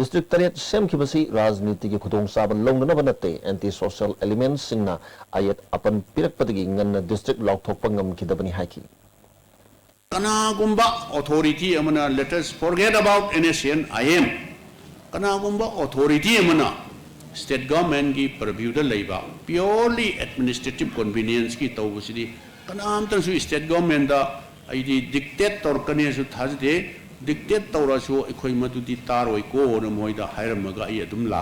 district taret sem kibasi rajniti ki khudong saban longnana banate anti social elements singna ayat apan pirak patagi nganna district laukthok pangam kidabani haiki kana gumba authority amana let us forget about NSN IM kana gumba authority amana state government ki purview da leiba purely administrative convenience ki tawbusidi kana amtar su state government da aidi dictate tor kane su thajde dictate tawrasu ekhoi madudi taroi ko na moida hairamaga ai adum la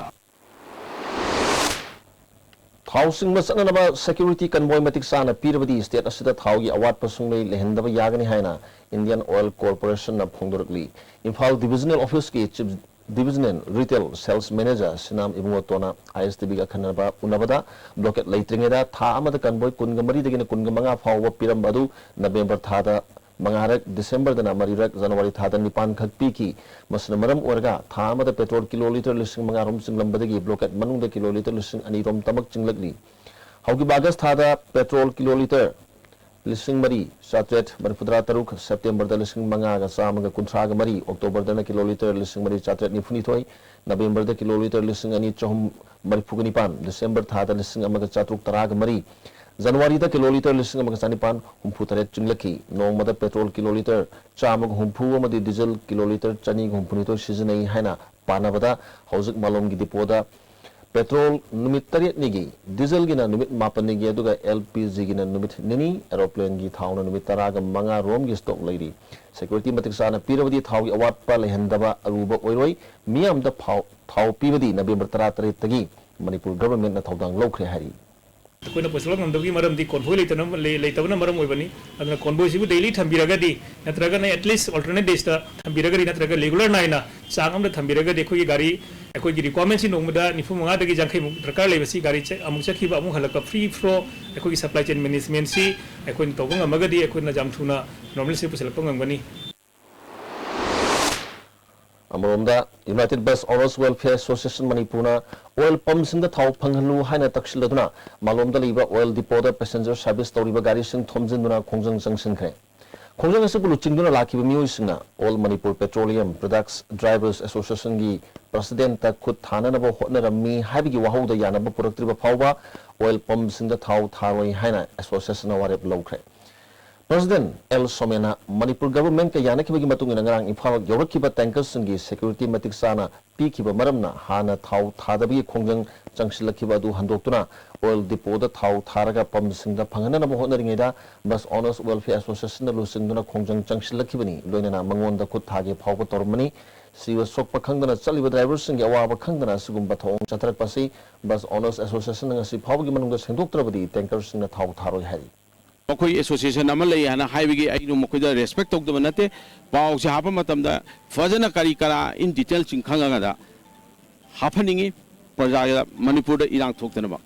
housing masanaba security convoy matik sana pirabadi state asida thaugi award pasunglei lehendaba yagani haina Indian Oil Corporation na phongdorkli Imphal divisional office ki chief divisional retail sales manager sinam ibungotona ISTB ga khanaba unabada blocket leitringeda tha amada convoy kungamari degina kungamanga phawwa pirambadu November thada mangarak December dana marirak January thada nipan khakpi ki masnamaram orga tha amada petrol kiloliter lising mangarom singlambadagi blocket manungda kiloliter lising anirom tamak chinglagli haugi bagas thada petrol kiloliter lising mari satret manfudra taruk September da lising manga ga samaga kunthraga mari October dana kiloliter lising mari satret nifuni thoi November da kiloliter lising ani chahum marifugani pan December thada lising amaga chatruk taraga mari January da kiloliter lising amaga sanipan humpu taret chinglaki nongmada petrol kiloliter chamag humpu amadi diesel kiloliter chani humpuni to seasonai haina panabada hauzik malom gi dipoda petrol numit taret nigi diesel gina numit mapan nigi aduga LPG gina numit nini aeroplane gi thauna numit taraga manga rom gi stock leiri security matik sana pirawadi thaugi award pa lehendaba aruba oiroi miam da thau pibadi November 13 tagi Manipur government na thaudang lokre hari कोई पुस्तक नंदगी मरम दी convoy लेतबना मरम ओइबनी अदना convoy सिबु daily थंबिरगदी नत्रगा ने at least alternate days ता थंबिरगदी नत्रगा regular Naina चांगम दा थंबिरगदी कोई गाड़ी कोई रिक्वायरमेंट सि नोंगदा निफु मंगा दगी जंखै दरकार लेबसी गाड़ी चे अमुक चखिबा अमुक हलका फ्री फ्लो कोई सप्लाई चेन मैनेजमेंट सि कोई तोबंग अमगदी कोई ना जामथुना नॉर्मल सि पुसलक पंगमगनी Amromda United Bus Owners Welfare Association Manipurna oil pumps in the thau phanghalu haina takshilladuna malomda liba oil depot da passenger service toriba gari sing thomjinduna khongjang junction kre khongjang asibulu chingduna lakiba mioi singna All Manipur Petroleum Products Drivers Association gi president ta khut thana na bo hotnarammi haibigi wahauda yanaba puraktriba phawba oil pumps in the thau tharoi haina association aware lowkre President L. Somena Manipur government ka yana kibagi matung ina ngarang Imphal yorak kiba tankers singi security matik sana pi kiba maramna hana thau thadabi khongjang changshila kiba du handoktuna oil depot da thau tharaga pump singda phangana na mohona ringeda Bus Owners Welfare Association na lusingduna khongjang changshila kibani loinana mangonda khut thage phawba tormani siwa sokpa khangdana chaliba drivers singi awaba khangdana sigumba thong chatrak pasi Bus Owners Association nga si phawgi manungda sengdoktrabadi tankers singna thau tharoi hari Makoi association amal lay hana highway ainu makoi da respect tok da nate paw se hapa matam da fajana kari kara in detail ching khanga da hapaningi praja Manipur da irang thok da ba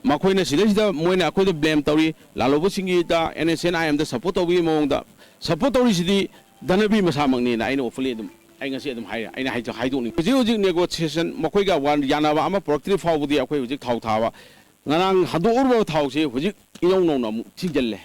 makoi na sida sida moina akoi da blame tawri lalobo singi da NSN IM da support tawi mong da support tawri sidi danabi masamang ni na ainu ofli dum ai ngasi adum hai aina hai haidong ni hujik negotiation makoi ga wan yanaba ama productive faw budi akoi hujik thau thawa ngarang hadu urbo thau se hujik inong nong nam thigjalle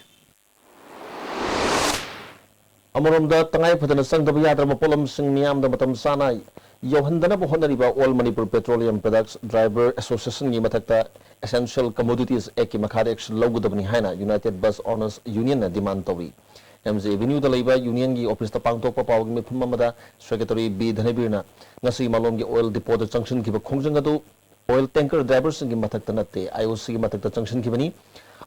Amoromda tangai phadana sangdaba yadra mapolam sing miyam da matam sana yohandana bo honariba All Manipur Petroleum Products Driver Association gi mathakta essential commodities eki makhare action logudabani haina United Bus Owners Union na demand tawi MJ Avenue da leiba union gi office ta pangtokpa pawgi me phumamada secretary B Dhanabirna ngasi malom gi oil depot da junction gi ba khongjang adu oil tanker drivers gi mathakta natte IOC gi mathakta junction gi bani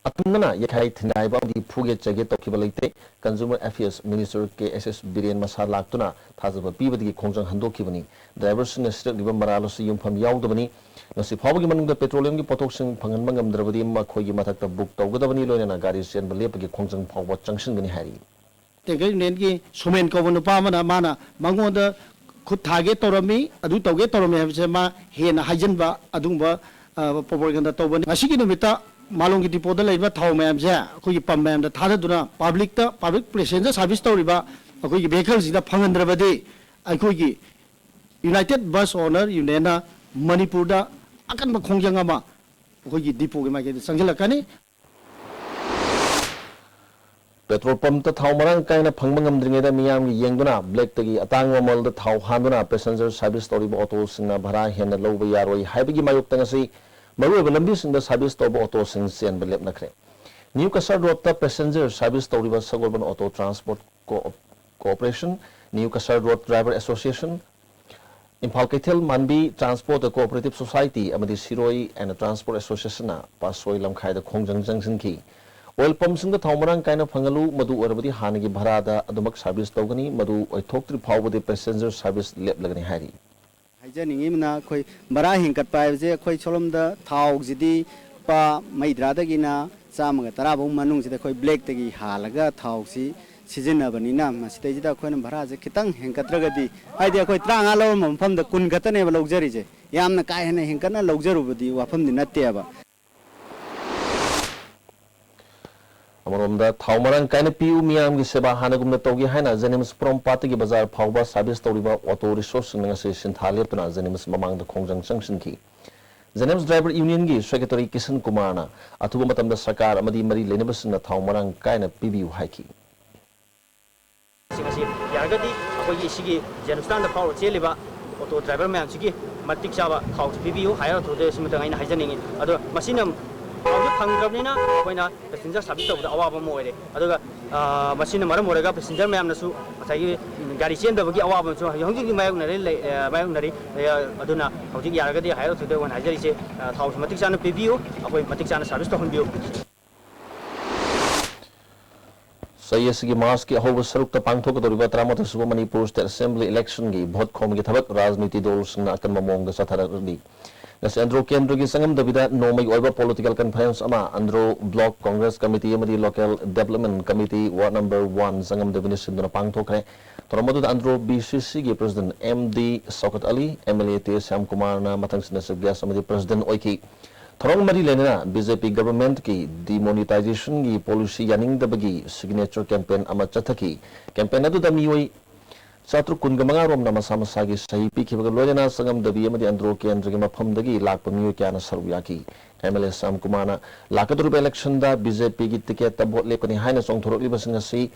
Atunana yakai thinaiba di phuge chage tokiba leite Consumer Affairs Minister KSS Biren Masa laktuna thajaba pibadi khongjang handokibani drivers na state liba maralosi yumpham yaudabani ngasi phawgi manungda petroleum gi potok sing phangan mangam drabadi ma khoigi mathakta book tawgadabani loina gari sen balepagi khongjang phawba junction gani hari tengai nen gi sumen kawunu pa mana mangonda khut thage torami adu tawge torami habse ma hena hajanba adungba propaganda tawbani asigi numita Malong ki depot da leiba thau mayam je akoi ki pam mayam da thada duna public passenger service tawriba akoi ki vehicles da phangandrabadi akoi ki United Bus Owner Union na Manipur da akan ba khongjang ama akoi ki depot ki ma ke sangjala kani petrol pump थाव मरंग कायना फंगबा ngamdringeda miyam gi yengduna black tagi atang mal da थाव handuna passenger service toriba auto singna bhara henna loba yaroi haibigi mayuk tangasi maruba lambi singda service toba auto sing sen belep nakre new kasar road ta passenger service toriba sagolban auto transport cooperation new kasar road driver association Impal Kethel Manbi Transport Cooperative Society amadi Siroi and Transport Association na pasoi lamkhai da khongjang jangsin ki oil pumps in the Thomarang kind of Hangalu, Madu Urabadi Hanagi Barada, Adumak service Togani, Madu, I talked to the power with the passenger service lep Lagani Hari. Hijaning him na Koi Barahin Katpai, Koi Cholum the Tau Zidi, Pa Maidradagina, Sam Tarabo Manung, the Koi Blake Tagi, Halaga, Tausi, Sizina Banina, Stage da Koi Baraza, Kitang, Henkatragadi, Idea Koi Trang alone from the Kunkatane luxury. Yam the Kai and Henkana luxury, Wapam the Natiaba. Amoromda Thaumarang kaina piu miyam gi seba hanagumna togi haina Zenims prom party gi bazar phawba service toriba auto resource nga se sinthalia tuna Zenims mamang da khongjang changsin ki Zenims driver union gi secretary Kisan Kumar na athuba matam da sarkar amadi mari lenebas na Thaumarang kaina pibiu haiki singasi yargadi akoi isigi Jenustan da power cheliba auto driver man sigi matik saba thau pibiu hire to de simta ngaina hajaningi ado masinam Audit Pangrabina, when a passenger service of the Awaba Moire, other machine Maramoraga, passenger Mamnasu, Garician, the Awaba, so Yongi Magunari, Aduna, Hoti Yaragadi, hire to the one I say, Matic and PBU, appoint Matic and service to Hondu. Sayasigi Maski, Hover Sarukta Pantok, the Rivatramata Manipur State Assembly election, Bot Komgitabak, Razmiti Dols, Nakamamong, the Sataradi. Nas Andro Kendra gi sangam dabida nomai oiba political conference ama Andro Block Congress Committee amadi Local Development Committee Ward number 1 sangam dabini sinduna pangthokre toromadu Andro BCC gi President MD Sokat Ali MLA T Syam Kumar na matang sina sagyas amadi President oiki thorong mari lenena BJP government ki demonetization gi policy yaning dabagi signature campaign ama chathaki campaign adu da mioi Satru Kungamangarom Namasamasagi Sahipi Kivagalona Sangam the Viamadi Andro Kendrima Pumdagi Lakpamu Kana Saruyaki MLA Sam Kumana Lakaturu election da BJP ticket the bot lepani highness on Toro Libasingasi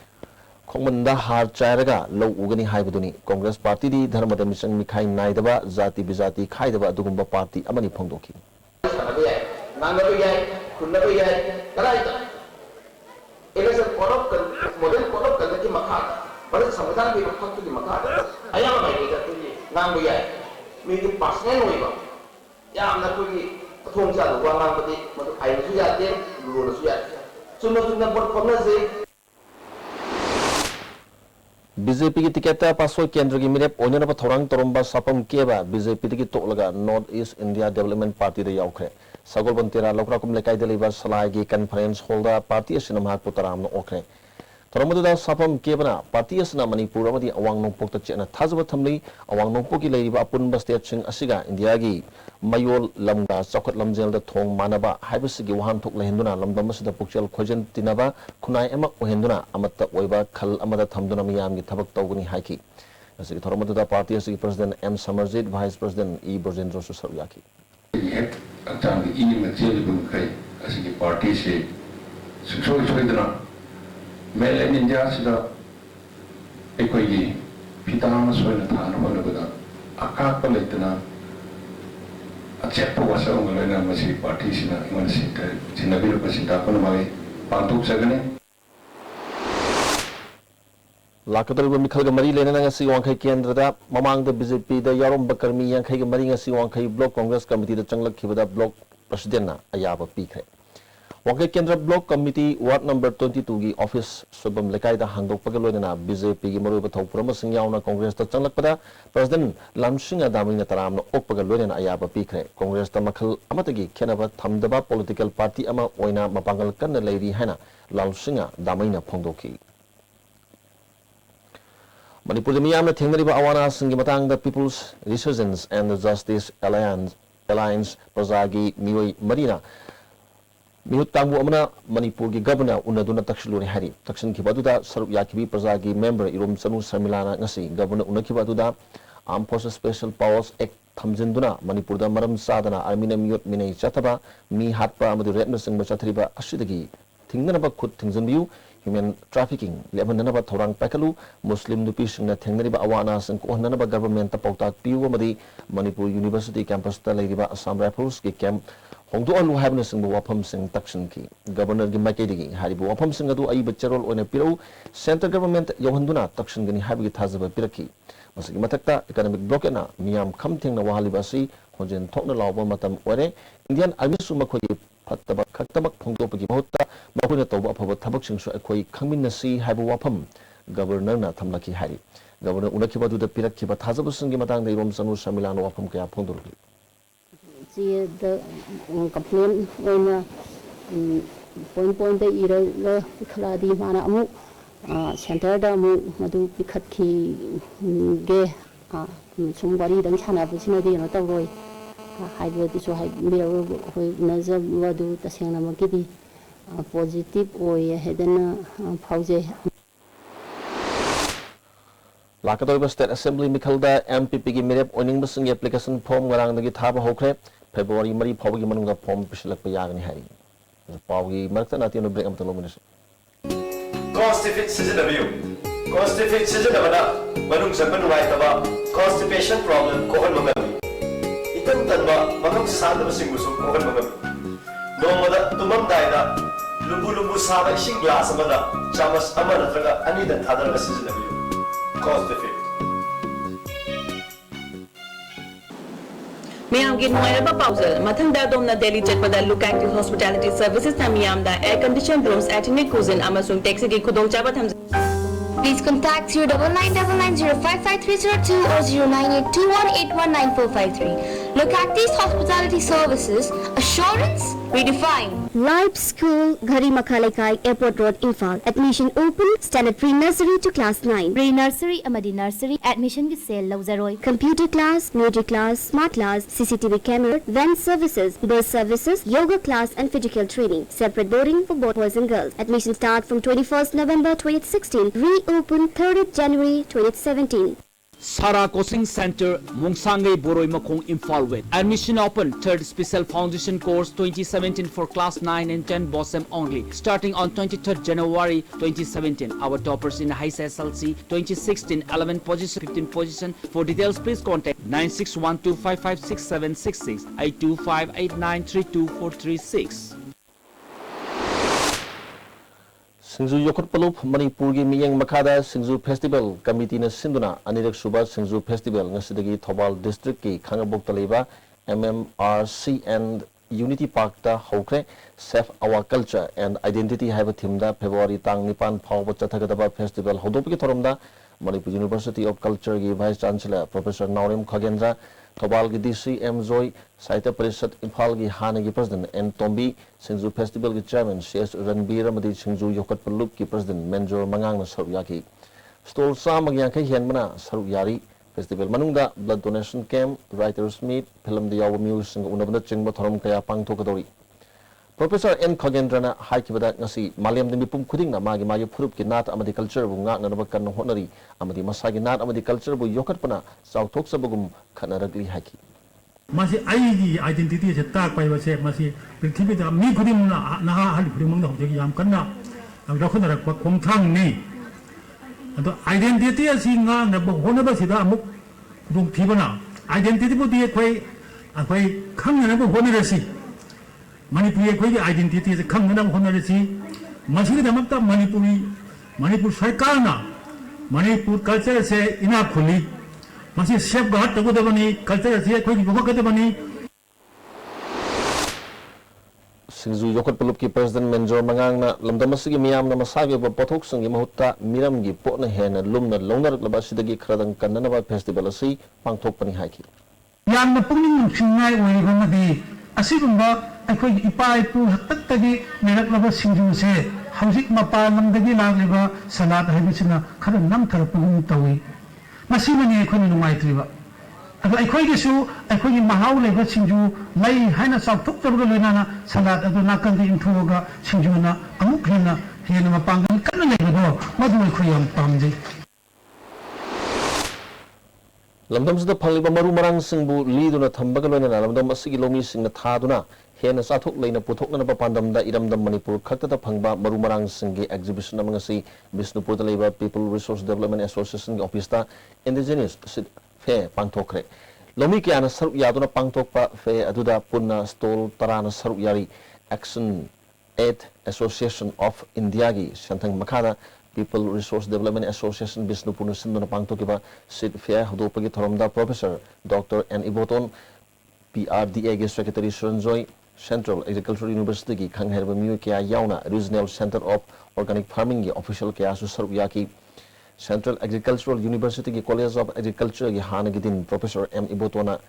Komanda Har Charaga Low Ugani Haibuduni Congress Party di Dharmada Mission Mikai Naidaba Zati Bizati Kaidaba Dugumba Party Amani Pondoki Pada sambutan di waktu di Makkah, ayam apa ini kan tuh nang boya, mungkin pasnya nui bang, ya amna tuh thong jatuh uang nang tadi, macam ayam suya dia, lulu suya, cuma buat pernah sih. BJP ki tiketa pasoi kendra gi mirep onyana pa thorang toromba sapam keba BJP ki tolaga North East India Development Party de yaukre sagol bantira lokra kum lekai de liba salai gi conference holder party asinam hat putaram no okre Toromadu da sapam kebana party asna Manipur amadi awang nongpok ta chena thajaba thamli awang nongpok ki leiba apun state sing asiga India gi mayol lamga chakot lamjel da thong manaba haibasigi wahan thok lehenduna lamdam asida pukchel khojen tinaba khunai ama ohenduna amatta oiba khal amada thamduna miyam gi thabak tawguni haiki asigi Toromadu da party asigi president M Samarjit vice president E Brojendra Susaruyaki atang I material bu kai asigi party se soidana Mel in India sida ekoi pitama soina thana wala bada akak palitna accept wasa ngolena masi party sina iman sita sinabiru pasinta kono mai pantuk sagane Lakatar Mikhal Mari Lena ngasi wangkai kendra da mamang da BJP da yarom bakarmi yang kai mari ngasi wangkai block Congress committee da changlak khibada block president na ayaba pikre Wangkai Kendra Block Committee Ward number 22 gi office subam lekai da handok pagaloy na BJP gi maru bathau purama singyaw na Congress ta changlak pada President Lamsing Adami na taram na ok pagaloy na ayaba pikre Congress ta makhal amatagi khenaba thamdaba political party ama oina mapangal kan na leiri haina Lamsing Adami na phongdoki Manipur miyam na thengnari ba awana singi matang da People's Resurgence and the Justice Alliance Prajagi Mioi Marina Mihut Kambu Amana Manipur gi governor unaduna takshiluri hari takshin kibaduda sarup yakibi prajagi member irum sanu samilana ngasi governor unakibaduda Armed Forces Special Powers Act thamjinduna Manipur da maram sadana armina miyot minai chataba mi hatpa amadu redna singba chathriba asidagi thingnaba khut thingjanbiu human trafficking lebanana ba thorang pakalu muslim nupi singna thengnari ba awana sang ko hanana ba government ta pautak piu amadi manipur university campus ta leiba assam rifles ki camp hongdo alu habna sing wafam sing takshin ki governor gi makedi hari bu wafam sing adu ai bacharol ona piru central government yohanduna takshin gani habi thazaba piraki masigi matakta economic block na miyam khamtheng na wahali basi honjen thokna lawba matam ore indian army su makhoi fattaba khaktabak phongdopagi bahutta makhoi tawba afaba thabak singsu akhoi khangminnasi haibu wafam governor na thamlaki hari governor unakiba du da pirakkiba thazaba singi matang dei rom sanu samilan wafam kaya phongdorgi the complaint when point the ira khaladi mana amu center da mu madu pikhat ki ge sum bari dang chana bu sina de no tawroi hai bo ti so hai mero hoi nazar wadu tasena ma ki di positive oi hedana phauze Lakatoiba State Assembly Mikhalda MPP gi mirep oning basing application form ngarang dagi thaba hokre February mari phawgi manungda form pisilak pa yagani hari pawgi marakta nati no break am tolo minis Constipate season abana manung sa manuwai taba constipation problem ko hon mangami itan tanba manung sa da basing musu ko hon mangami no mada tumam daida lubu sa ba ising glass amada chamas amana traga ani da thadar season constipate Miyam gi noiraba pause mathang da domna Delhi chatpada look active hospitality services na miyam da air conditioned rooms ethnic cuisine amasung taxi gi khudong chaba tham Please contact 0999055302 or 0982181945 Look at these hospitality services, assurance redefined. Live School, Ghari Makhalekai, Airport Road, Imphal. Admission open, standard pre-nursery to class 9. Pre-nursery, Amadi Nursery, admission ki sale Lauzaroi. Computer class, music class, smart class, CCTV camera, van services, bus services, yoga class and physical training. Separate boarding for both boys and girls. Admission start from 21st November 2016. Reopen 3rd January 2017. Sara Coaching Center, Mungsangai Boroi Makong Imphal with. Admission open, 3rd Special Foundation Course 2017 for class 9 and 10 BOSM only. Starting on 23rd January 2017. Our toppers in high SSLC 2016, 11 position, 15 position. For details, please contact 9612556766, 8258932436. Singju Yokot Palup Manipur gi miyang makada Singju Festival Committee na sinduna anirak suba Singju Festival ngasidagi Thobal District ki Khangabok taliba MMRC and Unity Park ta hokre Save Our Culture and Identity have a theme da February tang nipan phawba chathagadaba festival hodopki thoromda Manipur University of Culture gi Vice Chancellor Professor Naurem Khagendra Thobal gi DC M Joy Sahitya Parishad Imphal gi Hanagi President N Tombi Singju Festival gi Chairman CS Ranbir amadi Singju Yokot Palup ki President Menjor Mangang na saruk yaki stall samag yankay hianmana saruk yari festival manungda blood donation camp writers meet film the yaw music sing unabna chingba thorom kaya pangthokadori Professor N Khagendra na haikibada ngasi maliam de mipum khuding na magi phurup ki nat amadi culture bu ngak na kan honari amadi masagi nat amadi culture bu yokat pana sauthok sabagum khanaragli haki Masih aigi identity se tak pai base masih prithvi da mi khudim na hali khudim mong da hoje yam kanna am da khona rak khom thang ni ado identity asi nga na bo hona ba sida amuk dum thibana identity bu die khoi khang na bo hona resi Manipur khoi identity se khang na bo hona resi masih da makta Manipur sarkar na Manipur culture se ina khuli masih siap gahat tago dabani culture se khoi gi bokak dabani Singju Yokot Palup ki President Menjor Mangang na lamdamasigi miyam na masagi ba pothok sangi mahutta miram gi potna hena lumna longnar laba sidagi khradang kannana ba festival asi pangthok pani haiki yam na pungning singai oi gomadi asigumba akhoi ipa ipu hattagi merak laba singju se hausik mapa lamdagi lagliba salat habisina khara nam tharapung tawi masibani akhoi numai triba ado akhoi gisu akhoi mahau leba singju mai haina sauthok tabga loina salat ado nakandi inthoga singju na amuk hena mapangan kana leba madu akhoi yam pamje lamdam sida phaliba maru marang singbu liduna thambaga loina lamdam asigi lomi singna thaduna hena sathuk leina puthokna ba pandamda iramdam Manipur khakta phangba marumarang singgi exhibition amangasi Bisnupur da leba People Resource Development Association gi office ta indigenous fe pangthokre lomi kyana saruk yaduna pangthokpa fe aduda punna stall tarana saruk yari Action Aid Association of India gi santhang makhada People Resource Development Association Bisnupur nu sinduna pangthokiba sit fe hodopagi thoromda Professor Dr. N. Iboton PRDA ge Secretary Suranjoy Central Agricultural University ki khangherba miu kya yauna Regional Center of Organic Farming ki official kya su saruk yaki Central Agricultural University ki College of Agriculture ki hana gi din Professor M. Ibotona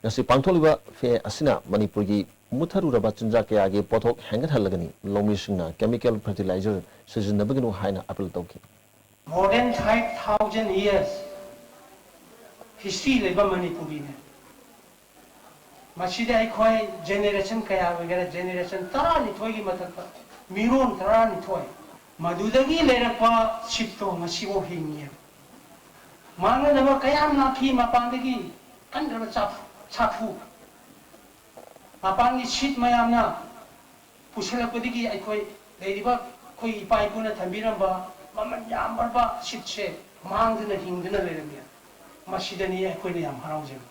ngasi pangtholiba fe asina Manipur gi mutharuraba chinja kya gi pothok hangat halagani lomi singna chemical fertilizer sijinabaginu haina appeal tawki more than 5,000 years history leba Manipuri ne masida ai generation kaya wagera generation tarani thoi gi mathak miron tarani thoi madudagi lerakpa shipto masibo hingi manga nama kaya na phi mapandagi kandraba chafu mapangi shit mayamna pusilapodigi ai leiriba khoi ipai kuna thambiramba maman yambarba shitse mangduna hingduna leramya masidani ai ne yam haraujam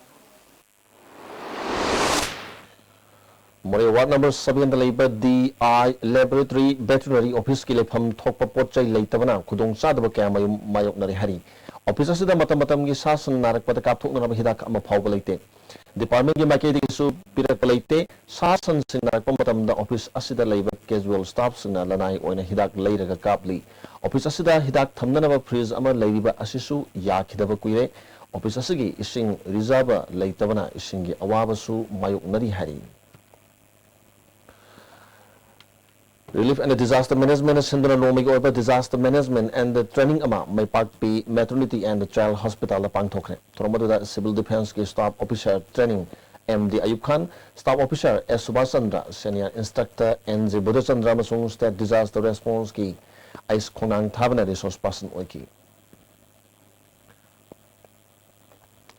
More Ward number 7 the labor DI Laboratory Veterinary Office ki lefam thokpa potchai leitabana khudong chadaba kya mayok nari hari office asida matam gi sasan narak pada kapthok na hidak ama phawba leite department gi maike su pirak leite sasan sin narak matam da office asida leiba casual staff sina lanai oina hidak leiraga kapli office asida hidak thamna ba freeze ama leiriba asisu yakhidaba kuire office asigi ising reserve leitabana isingi awaba su mayok nari hari Relief and Disaster Management Sindana Nomig Orba Disaster Management and the Training Ama May Park P Maternity and the Child Hospital Pang Tokre. Toromadu Civil Defense ki Staff Officer Training MD Ayub Khan, Staff Officer S. Subhasandra, Senior Instructor NJ Budachandra Masung State Disaster Response ki Ice Konang Thabana Resource Person Oiki.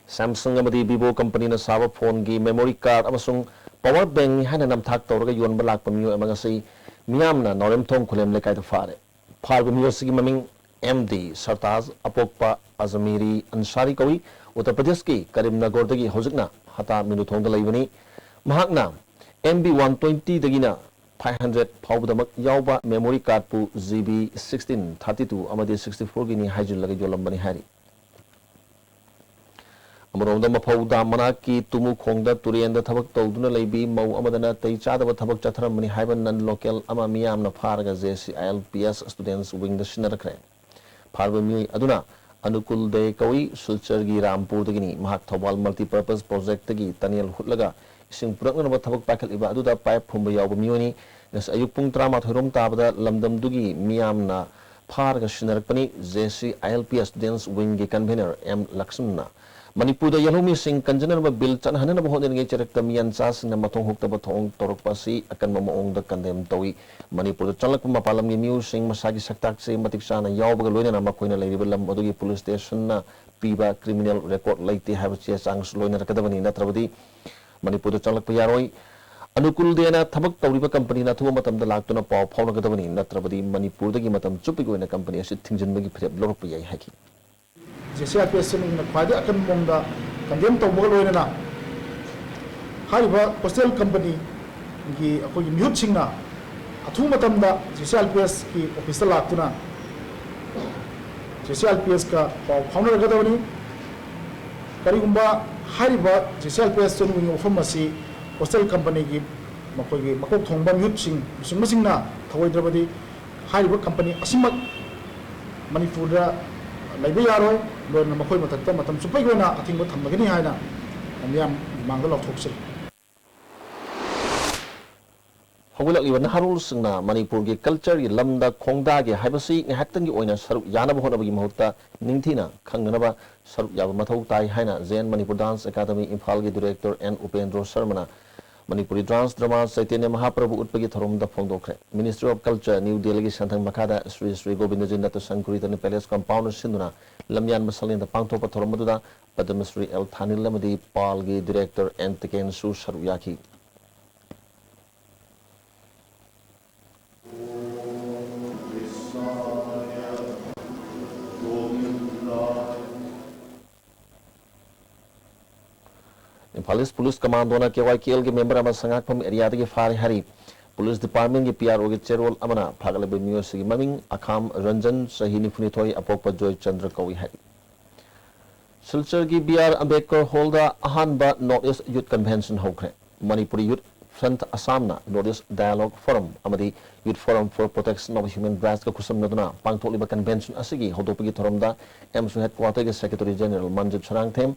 Samsung amadi Vivo Company na saba phone ki memory card amasung power bank hana namthak tawraga yonba lakpa miyo amangasi Miyamna Norem Thong Kulem Lekai to Fare. Pargo Music Maming MD Sartaz Apokpa Azamiri Ansari Kawi, Uttar Pradesh ki Karimnagar dagi Hozikna Hata Minuthong da Laibani, Mahakna MB 120 dagina 500 Pawdamak Yauba memory card pu GB 1632 Amadi 64 gini Hajul Lagi Jolambani Hari. Amarongda mapauda manaki tumu khongda turienda thabak tawduna leibi mau amadana teichada ba thabak chatharamani haiban nan local ama miyamna pharaga jesi ILPS students wing the sinarakre pharba mi aduna anukul de kawi sulchar gi rampur dagini mahak thawal multi purpose project gi taniel hutlaga ising purakna ba thabak pakhal iba aduda pipe phumba yawba mioni nas ayuk pung 13 tabada lamdam dugi miyamna pharaga sinarakpani jesi ILPS students wing gi convener M Lakshmana Manipur da yalomi sing kanjanan ba bill chan hanan ba hodin ngai charak tamian sas na matong hukta ba thong torok pasi akan mamaong da kandem tawi Manipur da chalak pa mapalam ni news sing masagi saktak se matik sana yaw ba loina na makoina leiri lam adugi police station na piba criminal record laiti have che sang loina rakadabani natrabadi Manipur da chalak pa yaroi anukul de na thabak tawri ba company na thuwa matam da laktuna paw phawna kadabani natrabadi Manipur da gi matam chupi goina company asit thingjin bagi phirep lorok pa yai haki JCRPS na khwadi akan mongda kandem to mo loina na hariba postal company gi akoi mihut singna athu matam da JCRPS ki office la tuna JCRPS ka founder ga dawni karigumba hariba JCRPS ton wing ofamasi postal company gi makoi gi makok thongba mihut sing singna thawai drabadi hariba company asimak Manipur da laiba yaro loina makoi matakta matam supai gona athingba thamnagani haina amyam mangda lawthokse Hawilak liwan harul singna Manipur gi culture gi lamda khongda gi haibasi ngahatan gi oina saruk yanaba hona bagi mahutta ningthina khangnaba saruk yaba mathau tai haina Zen Manipur Dance Academy Imphal gi director N Upendra Sharma Manipuri Dance Drama Chaitanya Mahaprabhu utpagi thorom da phongdokre Ministry of Culture New Delhi gi santhang makhada Sri Govindaji Nath Sankuritani Palace compound sinduna lamyan masalin da pangthopa thorom maduda Padma Shri L Thanil lamadi Pal gi director N Tiken Su saruk yaki Alice Police Commando na KYKL के member ama sangak pam area के फार hari Police Department के PRO के chairwal amana phagalabe music maming Akham Ranjan Sahini Funithoi apokpa Joy Chandra Kawi hari Silchar की BR Ambedkar Hall da ahanba Northeast Youth Convention hokre Manipuri Youth Front Assam na Northeast Dialogue Forum amadi Youth Forum for Protection of Human Rights ka kusam naduna pangtholiba convention asigi hodopagi thoromda MSU headquarter ke Secretary General Manjit Sarangthem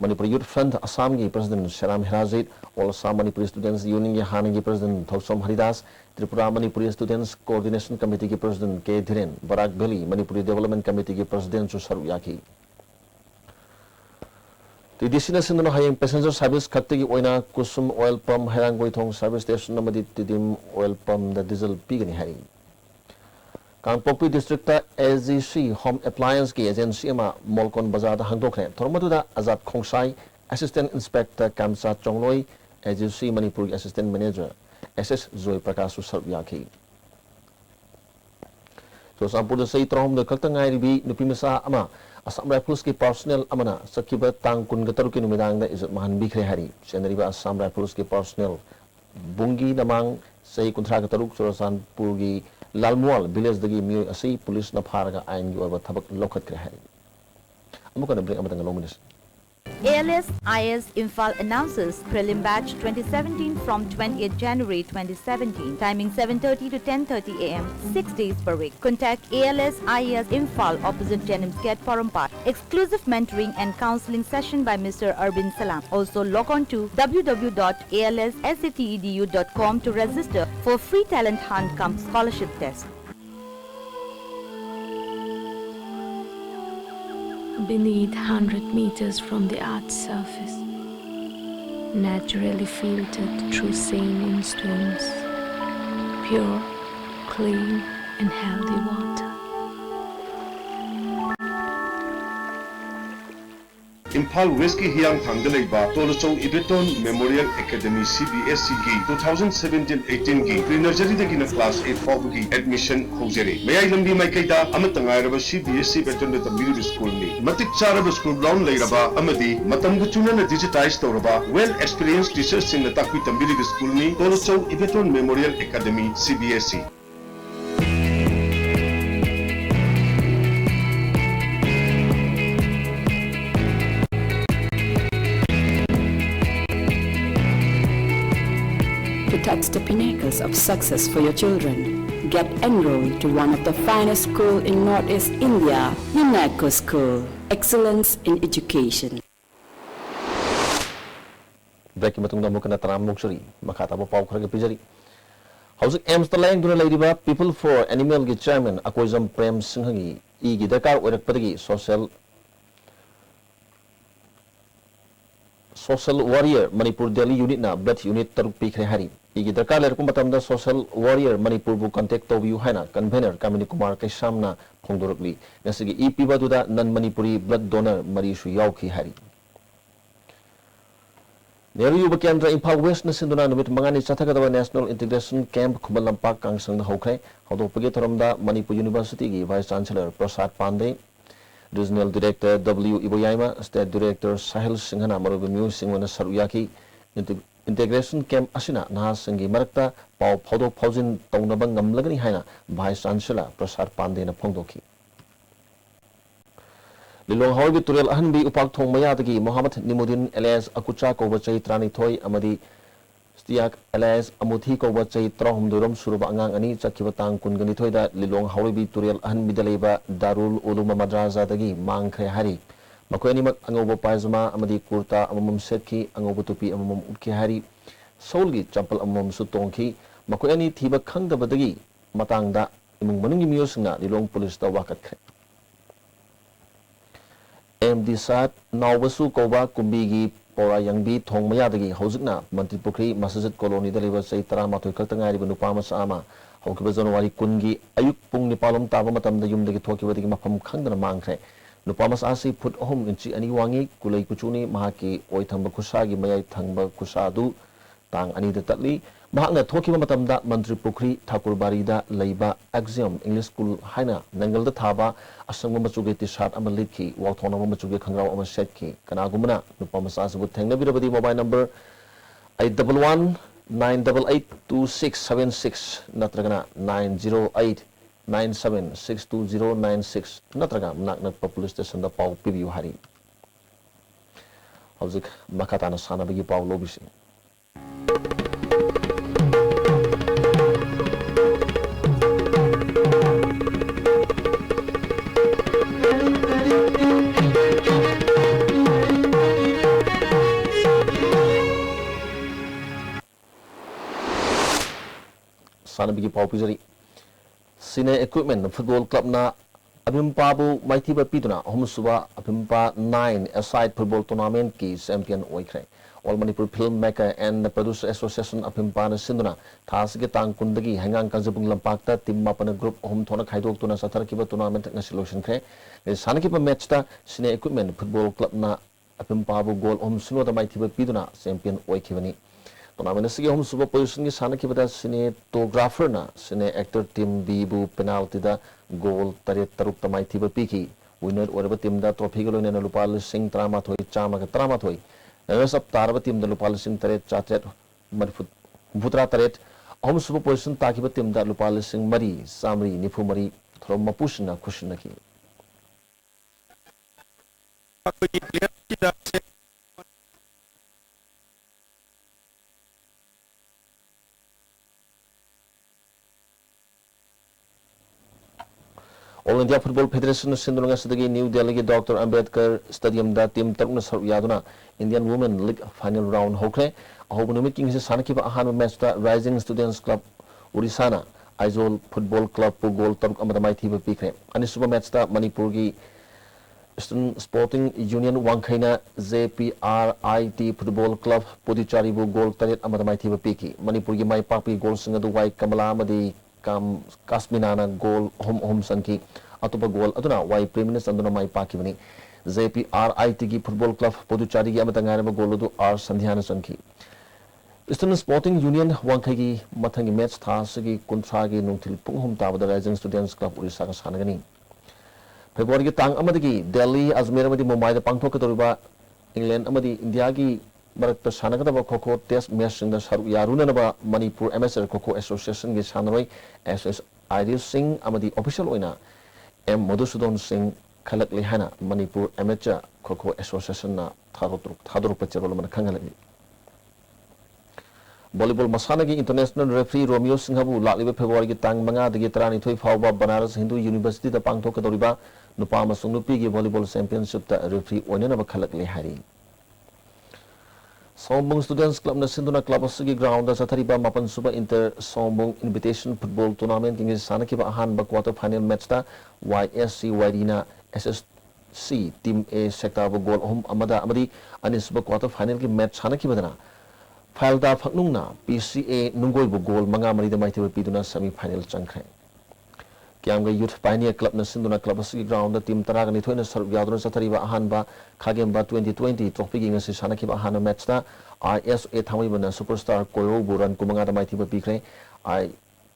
Manipuri Youth Front Assam ki President Sharam Hirazit All Assam Manipuri Students Union ki Hana ki President Thausom Haridas Tripura Manipuri Students Coordination Committee ki President K Dhiren Barak Valley Manipuri Development Committee ki President Susaru Yaki The destination of Hayang passenger service Katiki Oina Kusum oil pump Herangoi service station Namadi Tidim oil pump the diesel pigani hari. Kangpopi district AZC home appliance ki agency ma Molkon Bazar da Hangdokre. Tormatuda Azat Kongsai Assistant Inspector Kamsa Chongloi AZC Manipuri Assistant Manager SS Zoe Prakasu Sarbyaki. So sampul say trom the Kaltangai ribi Nupimasa ama Assam Rifles ki personnel amana sakiba tang kun gataru ki numidang da izat mahan bikre hari senariba Assam Rifles ki personnel bungi namang say kuntra gataru surasan purgi lalmual village dagi mi asi police na pharaga ain gi oba thabak lokhat kre hari amuka na break amatang lomunis ALS IS Imphal announces prelim batch 2017 from 28th January 2017, timing 7:30 to 10:30 a.m. 6 days per week. Contact ALS IS Imphal opposite Jenims Gate Porumpat. Exclusive mentoring and counseling session by Mr. Arvind Salam. Also log on to www.alssatedu.com to register for free talent hunt cum scholarship test. Beneath 100 meters from the Earth's surface, naturally filtered through saline stones, pure, clean and healthy water. Imphal West ki hiyang thangda leiba Tolosong Ibeton Memorial Academy CBSE gi 2017-18 gi pre-nursery dagi na class 8 fawb gi admission hojare mayai lambi mai kaida amatangai raba CBSE Ibeton da middle school ni matik charaba school ground leiraba amadi matam gu chuna na digitize tawraba well experienced teachers sing na takwi tambili school ni Tolosong Ibeton Memorial Academy CBSE Touch the pinnacles of success for your children. Get enrolled to one of the finest schools in Northeast India, UNESCO School. Excellence in education. Break matungda mukana taram muksuri makata bo pau khara ge pijari. Housing aims talang duna leidiba People for Animal ge chairman Akoizam Prem Singh gi I gi dakar orak padagi Social Warrior Manipur Delhi unit na blood unit taruk pikre hari igi darkar ler kumatamda Social Warrior Manipur bu contact to view haina convener Kamini Kumar kai samna phongdorukli ngasigi EP baduda non Manipuri blood donor mari su yauki hari Nehru Yuba Kendra Imphal West na sinduna numit mangani chathagadawa National Integration Camp Khumalampak kangsang hokre hodopagi thoramda Manipur University gi Vice Chancellor Prasad Pandey Regional Director W. Iboyaima, State Director Sahil Singhana Marubimu Singwana Saruyaki, Integration Camp Asina Nahasangi Marakta, Pau Podo Paujin Tonabang Lagani Haina, Vice Chancellor Prasad Pandey na Pongdoki. Lilong Hawaii Turel Ahanbi Upak Thong Mayatagi, Mohammed Nimudin Elias Akucha Kovachai Trani Toy Amadi Stiak Elias Amuthi Kovachai Trahum Durum Suruba Angang Ani Chakibatang Kungani Toida, Lilong Hawaii Turel Ahan Bidaleba, Darul Uluma Madraza Dagi, Mangkre Hari. Makoeni mak angobo paizuma amadi kurta amamam setki angobo tupi amamam utki hari solgi champal amamam sutongki makoeni thiba khangdabadagi matangda imung manungi miyosna Lilong police ta wakatkre MD Sat Nawbasu Koba Kumbigi Pora Yangbi Thong Mayadagi Hozikna Mantri Pukri Masajid Colony Deliver Say Taramato Kaltangari Nupama Sama Hokiba January Kungi Ayuk Pung Nipalom Taba Matam the Yumdagi Tokiwadi Mapam Kangana Mangkre Nupamas Asi put home in Chi Aniwangi Kulay Kuchuni Mahaki Oitamba Kusagi Mayai Tangba Kusadu tang ani da tatli mahakna thokiba matamda mantri pukri thakurbari da leiba axiom english school haina nangal da thaba asangma machuge t-shirt ama likhi wathona machuge khangraw ama setki kanagumna nupa masa sabu thengna birabadi mobile number 811-988-2676 natragana 908-9762-096 natraga naknak police station da pau pibiu hari hauzik makatana sana bagi pau lobisi sana bagi pau pizari sine equipment football club na abimpa bu maiti ba piduna homsuba abimpa 9 aside football tournament ki champion oikre all manipur filmmaker and producer association abimpa na sinduna thasge tang kundagi hangang kanjabung lampakta team mapana group hom thona khaidok tuna sathar ki ba tournament na solution kre sana ki ba match ta sine equipment football club na abimpa bu goal hom sino da maiti ba piduna champion oikhibani tournament sigi hom suba position ki sana ki bada cinematographer na cine actor team b bu penalty da goal taret taruk tamai thiba piki winner oraba team da trophy galo ne lupa lising trama thoi chama ka trama thoi runners up taraba team da lupa lising taret chatret marfut butra taret hom suba position taki ba team da lupa lising mari samri nifu mari throm mapusna khushna ki All India Football Federation Sindhunga Sidagi New Delhi Dr. Ambedkar Stadium da team taruna saruk yaduna Indian Women League final round hokre ahobu numit king se sanakiba ahan match da Rising Students Club Urisana Aizol Football Club pu goal taruk amada mai thiba pikre ani suba match da Manipur gi Student Sporting Union Wangkhaina JPRIT Football Club Puducherry bu goal taret amada mai thiba piki Manipur gi mai pakpi goal singa du wai Kamala amadi kam Kasminana goal home sanki atupa goal aduna wai premier's anduna mai pakibani JPRIT gi football club Puducherry gi amata ngare goal du R Sandhyana sanki Eastern Sporting Union Wangkai gi mathangi match tha sigi kunthra gi nungthil punghum tabada Rising Students Club Orissa ka sanagani February gi tang amadagi Delhi Ajmer amadi Mumbai da pangthok ka toriba England amadi India gi Marakta Sanagada Koko test match in the Yaruna Manipur MSR Koko Association gi Sanroi SS Ideal Singh amadi official oina M Madhusudan Singh Khalak Lihana Manipur Amateur Koko Association na Thaduruk Pachero man Kangalagi Volleyball Masana gi International Referee Romeo Singhabu Lakliba February gi tang manga dagi tarani thoi phawba Banaras Hindu University da pangthok ka doriba nupa amasung nupi gi volleyball championship da referee oina na Khalak Lihari Sombong Students Club na Sinduna Club asigi ground da sathariba mapan suba inter Sombong Invitation Football Tournament ingi sanakiba ahan ba quarter final match da YSC Wadina SSC Team A sector ba goal home amada amadi anis ba quarter final ki match sanakiba dana file da phaknung na PCA nungoi bu goal manga mari da maiti ba piduna semi final changkhre Kiamga Youth Pioneer Club na Sinduna Club asigi ground da team taraga ni thoina saruk yaduna sathariba ahan ba Khagemba 2020 trophy gi ngasi sanakiba ahan match da ISA thamai bana superstar Koyo Buran kumanga da maiti ba pikre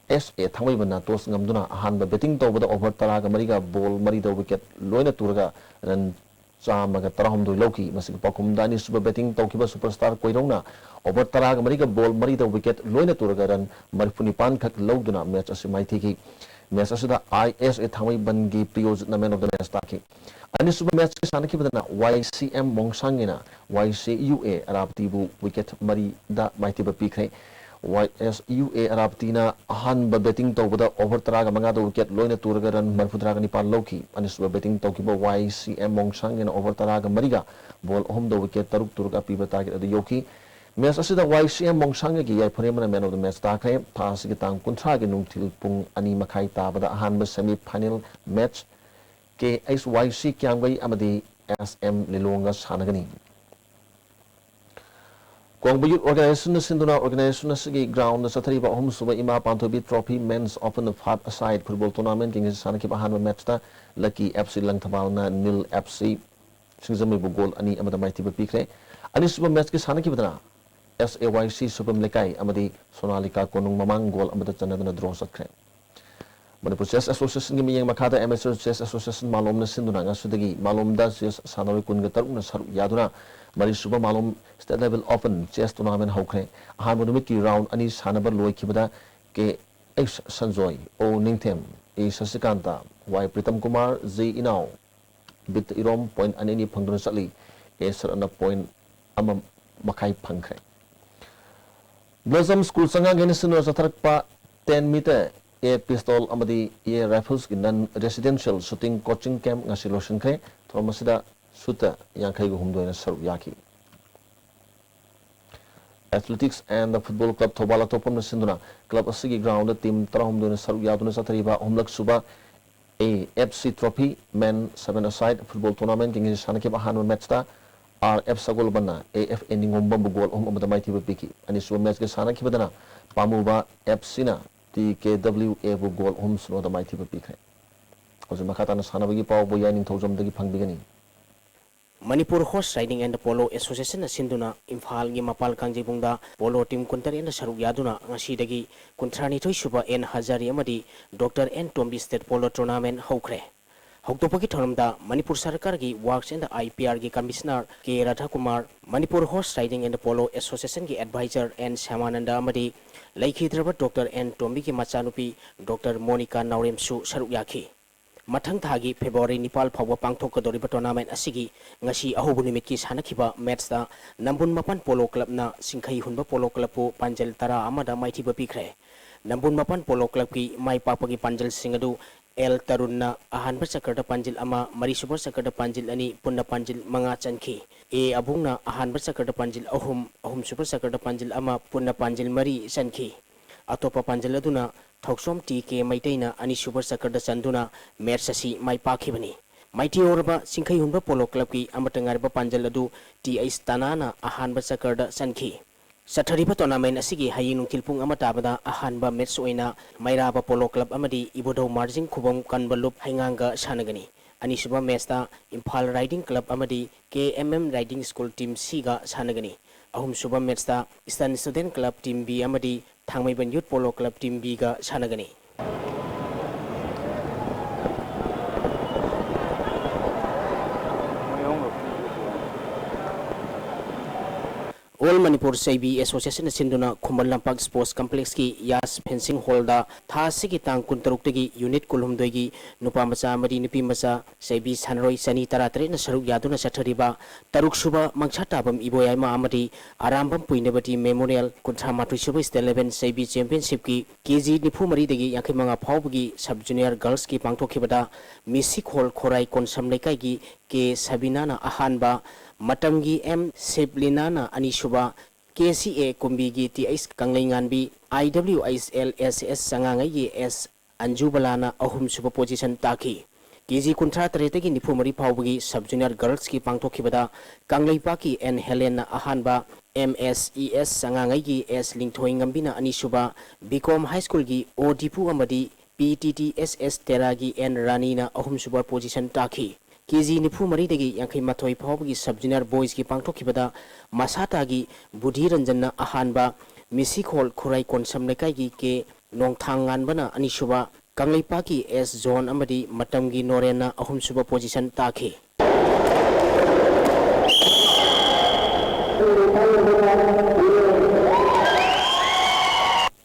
ISA thamai bana tos ngamduna ahan ba betting tawbada over taraga mariga ball mari da wicket loina turaga ran chamaga tarahum doi loki masig pakum dani suba betting tawkiba superstar Koirongna over taraga mariga ball mari da wicket loina turaga ran marfuni pan khak loduna match asi maiti ki match asida ISA thamai bangi priyojit na man of the match taki ani suba match ki sanaki badana YCM Mongsangina YCUA Arabti bu wicket mari da maiti ba pikre YSUA Arabti na ahan ba betting tawbada over taraga manga da wicket loina turaga ran marfudraga ni pan loki ani suba betting tawkiba YCM Mongsangina over taraga mariga ball home da wicket taruk turaga piba target adu yoki match asida YCM Mongsanga gi yaipuremana man of the match takre phasigi tang kunthra gi nungthil pung ani makhai tabada ahan ba semi final match KSYC Kyangwai amadi SM Lilonga sanagani Kwangba Youth Organization Sinduna Organization sigi ground sathariba hom suba ima panthobi trophy men's open five aside football tournament ing sanaki bahan match ta Lucky FC Langthabal na nil FC singzami bu goal ani amada maiti ba pikre ani suba match ki sanaki badana SAYC Subam Lekai amadi Sonalika Konung Mamang Gol amada chanadana draw sakre. Manipur Chess Association gi miyeng makada Amateur Chess Association malom na sinduna ngasudagi malom da chess sanawi kunga taruna saru yaduna mari suba malom state level open chess tournament hokre ahan numit ki round ani sanaba loi kibada ke X Sanjoy O Ningthem E Sasikanta Y Pritam Kumar Z Inau bit irom point anini phangdun sali e sarana point ama makai phangkre Blossom School sanga gene sino satharakpa 10 meter a pistol amadi a rifles ki non residential shooting coaching camp ngasi lotion kre thomasida suta yankai gu humdo na saru yaki Athletics and the Football Club Thobala Topam Sinduna Club Asigi ground team Tarahumdo na saru yaduna satariba humlak suba a FC Trophy men 7-a-side football tournament ingi sanaki bahan match ta RF Sagol Bana AF ending Bambu goal amada maiti biki ani suba match ke sanaki badana pamuba FC na TKWA bu goal suno da maiti biki Ozu makata na sanabagi pau boya ning thojam dagi phangbigani Manipur Horse Riding and Polo Association na sinduna Imphal gi mapal kangjibungda polo team kuntari na saruk yaduna ngasi dagi kuntrani thoi suba N Hazari amadi Dr. N Tombi State Polo Tournament hokre Hoktopaki thoramda Manipur Sarkar gi Works and the IPR gi Commissioner K Radha Kumar Manipur Horse Riding and Polo Association gi Advisor N Shamananda amadi Laikhidraba Dr. N Tombi gi machanupi Dr. Monica Naurem su saruk yaki Mathang thagi February Nipal phawa pangthokadoriba tournament asigi ngasi ahobu nimitki sanakhiba match da Nambun Mapan Polo Club na Singkhai Hunba Polo Club pu Panjal Tara amada maithiba pikre Nambun Mapan Polo Club ki mai papagi Panjal singadu L Tarunna ahanba sakarda Panjil ama mari super sakarda Panjil ani punna Panjil manga chanki A abungna ahanba sakarda Panjil ahum super sakarda Panjil ama punna Panjil mari chanki Atopa Panjil aduna Thoksom TK Maitaina ani super sakarda Sanduna Mersasi Mai Pakhibani Maiti Orba Singkhai Hunba Polo Club ki amatangarba Panjal adu TS Tanana ahanba sakarda Sanki Sathariba tournament asigi hayinung tilpung amatabada ahanba match oina Mairaba Polo Club amadi Ibodo Margin Khubong Kanbalup Hainganga Sanagani ani suba match ta Imphal Riding Club amadi KMM Riding School Team C ga Sanagani ahum suba match ta Eastern Student Club Team B amadi Thangmaiban Youth Polo Club Team B ga sanagani All Manipur Saibi Association Sinduna Kumbal Lampak Sports Complex ki Yas Fencing Hall da tha sigi tang kuntaruk tagi unit kulhumdoi gi nupa macha mari nupi macha Saibi Sanroi Sani Taratare na saruk yaduna sathariba taruk suba mangcha tabam iboyai ma amadi arambam puinebati memorial kuntra matui suba state 11 Saibi championship ki KG nifu mari dagi yakai manga phawgi sub junior girls ki pangthokhibada Misik Hall Khorai Konsam Lekai gi ke Sabina na ahanba Matamgi M Seblina na Anisuba KCA Kumbigi TS Kanglinganbi IWISL SS Sangangai S Anjubalana ahum suba position taki KG kuntra taretagi nifumari phawgi sub junior girls ki pangthokhibada Kanglaipa ki N Helena ahanba MSES Sangangai gi S Lingthoingambina Anisuba Bicom High School gi Odipu amadi PTTSS Teragi N Ranina ahum suba position taki KG nifu mari degi yankai mathoi phawgi sub junior boys ki pangthokhibada Masata gi Budhi Ranjanna ahanba Misik Hall Khurai Konsam Lekai gi ke Nongthangan bana anisuba Kanglaipa ki S zone amadi Matamgi Norena ahum suba position taki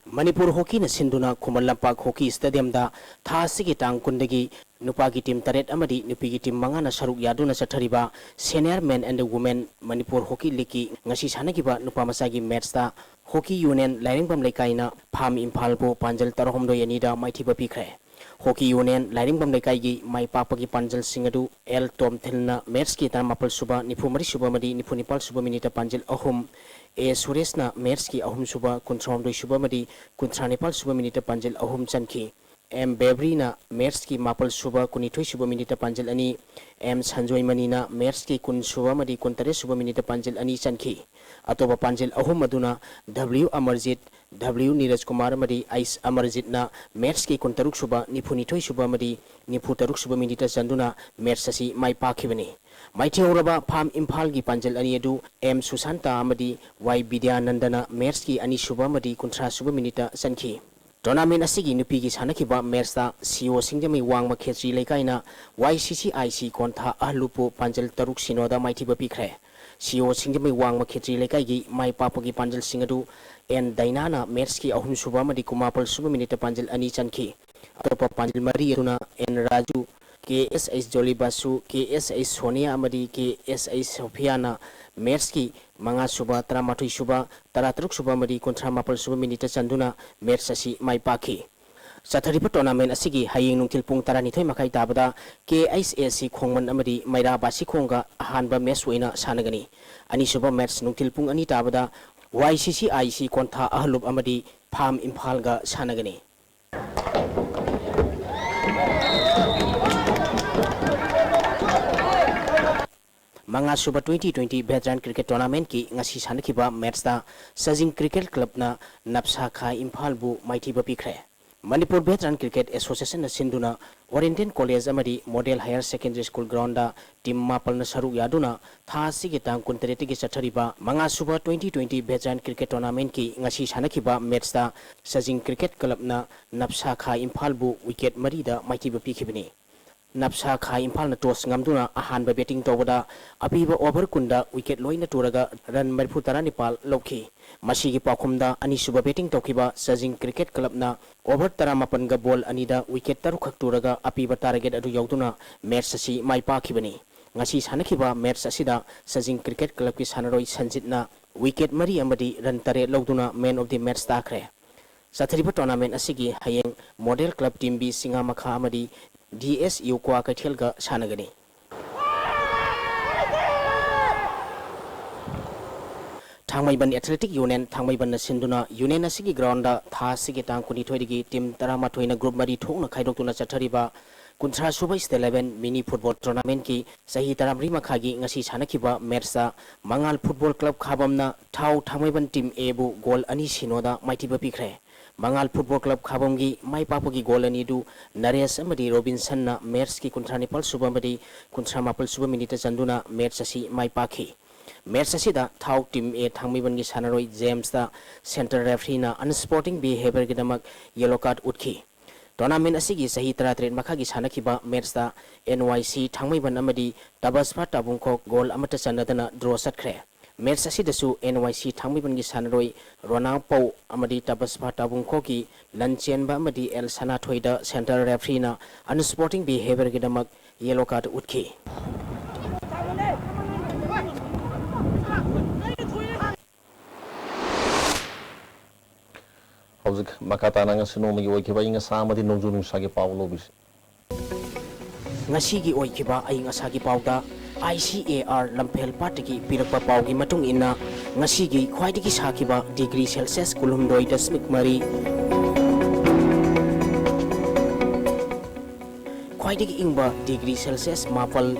Manipur Hockey na sinduna Kumbal Lampak Hockey Stadium da tha sigi tang kundagi Nupagi team taret amadi nupigi team manga na saruk yaduna sathariba senior men and women Manipur Hockey League ngasi sanagiba nupa masagi match ta Hockey Union Lairingbam Lekai na Pham Imphal po Panjal Tarahomdo yanida maithiba pikre Hockey Union Lairingbam Lekai gi mai papagi Panjal singadu L Tom Thilna match ki tan mapal suba nifumari suba madi nifunipal suba minita Panjal ahum A Suresna match ki ahum suba kunthrom doi suba madi kuntranipal suba minita Panjal ahum chanki M Bebrina Mers ki mapal suba kunithoi suba minita panjal ani M Sanjoy Manina Mers ki kun suba madi kuntare suba minita panjal ani chanki atoba panjal ahum maduna W Amarjit W Niraj Kumar madi Ais Amarjit na Mers ki kuntaruk suba nipunithoi suba madi niputaruk suba minita chanduna Mers asi mai pakhibani mai theoraba pham Imphal gi panjal ani adu M Susanta amadi Y Vidyanandana Mers ki ani suba madi kuntra suba minita chanki tournament asigi nupi gi sanakiba mersta CEO singjami wangma khetri leikaina YCCIC kontha ahlupu panjal taruk sinoda maithiba pikre CEO singjami wangma khetri leikai gi mai papagi panjal singadu en dainana mers ki ahum suba madi kumapal suba minita panjal ani chanki atopa panjal mari tuna en Raju KSH Jolibasu KSH Sonia amadi KSH Sofiana Mers ki manga suba taramatui suba taratruk suba madi kontra mapal suba minita chanduna Mers asi mai paki satharipa tournament asigi haying nungtil pung taranithoi makai tabada KSAC khongman amadi maira basi khonga ahanba match oina sanagani ani suba match nungtil pung ani tabada YCCIC kontha ahlup amadi pham Imphal ga sanagani Manga Suba 2020 Veteran Cricket Tournament ki ngasi sanakiba match da Sajing Cricket Club na Napsa Kha Imphal bu maithiba pikre Manipur Veteran Cricket Association na sinduna Oriental College amadi Model Higher Secondary School ground da team mapal na saruk yaduna tha sigi tang kuntereti gi sathariba Manga Suba 2020 Veteran Cricket Tournament ki ngasi sanakiba match da Sajing Cricket Club na Napsa Kha Imphal bu wicket mari da maithiba pikhibani Napsa Kha Imphal na toss ngamduna ahanba batting tawada apiba over kunda wicket loina turaga run marfu taranipal lokhi masigi pakhumda ani suba batting tawkiba Sajing Cricket Club na over taramapan ga ball anida wicket tarukhak turaga apiba target adu yauduna match asi mai pakhibani ngasi sanakiba match asida Sajing Cricket Club ki sanaroi Sanjit na wicket mari amadi run tare lawduna man of the match takre sathariba tournament asigi hayeng model club team bi singa makha amadi DSU kwa kathelga sanagani Thangmaiban Athletic Union Thangmaiban na sinduna Union asigi ground da tha sigi tang kuni thoidigi team tarama thoina group mari thokna khaidoktuna chathariba kunthra suba state 11 mini football tournament ki sahi taramri makhagi ngasi sanakiba match da Mangal Football Club khabamna thau Thangmaiban team A bu goal ani sinoda maithiba pikre Mangal Football Club khabamgi mai papagi goal ani du Naresh amadi Robinson na match ki kunthra nipal suba madi kunthra mapal suba minita chanduna match asi mai pakhi match asida thau team A Thangmaiban gi sanaroi James da center referee na unsporting behavior gi damak yellow card utkhi tournament asigi sahi 33 makhagi sanakiba match da NYC Thangmaiban amadi Tabaspa Tabungkhok goal amata chanadana draw satkre match asidasu NYC Thangmaiban gi sanaroi Rona Pau amadi Tabaspa Tabungkhok gi Lanchenba amadi El Sana Thoida center referee na unsporting behavior gi damak yellow card utkhi Hauzik makata nanga sino magi oikiba inga samadi nongju nungsagi paulo bis ngasi gi oikiba ai ngasagi pauda ICAR Lampel Party pirakpa paugi matung ina ngasi gi khwaidigi sakiba degree Celsius kulumdoi dasmik mari khwaidigi ingba degree Celsius mapal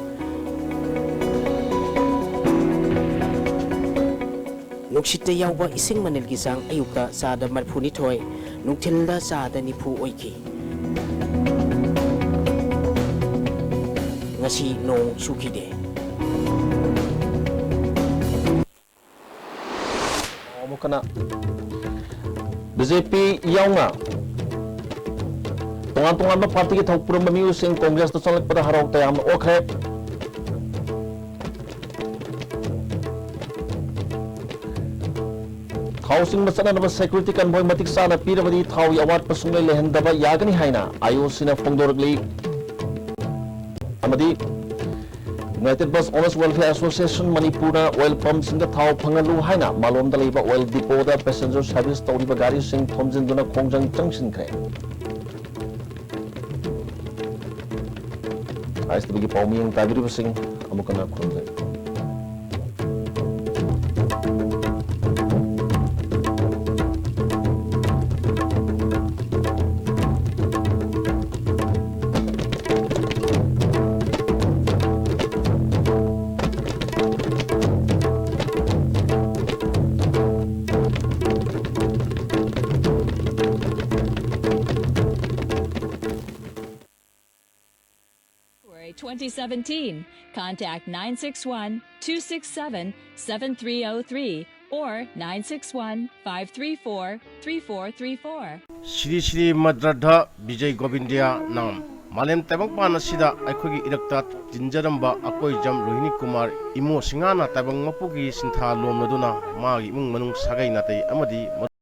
Nuksita yauba ising manil gisang ayukta sada marpuni toy nuktilda sada nipu oiki ngasi nong sukide mukana BJP yaunga tungan-tungan ba party ki thokpuram mamiu sing congress to chalak pada harok tayam okre Housing masana na security convoy matik sana piravadi thau award pasungai lehendaba yagani haina IOC na phongdorgli amadi United Bus Owners Welfare Association Manipur na oil pump singa thau phangalu haina malom da leiba oil depot da passenger service tawriba gari sing thomjinduna khongjang changsinkre aistbigi pawming tabiri sing amukana khonjai 2017. Contact 961-267-7303 or 961-534-3434. Shri Shri Madradha Vijay Govindia Nam Malem Tabang Panasida Aikogi Irakta Jinjaramba Akoi Jam Rohini Kumar Imo Singana Tabang Mapugi Sintha Lom Naduna Magi Mung Manung Sagai Nate Amadi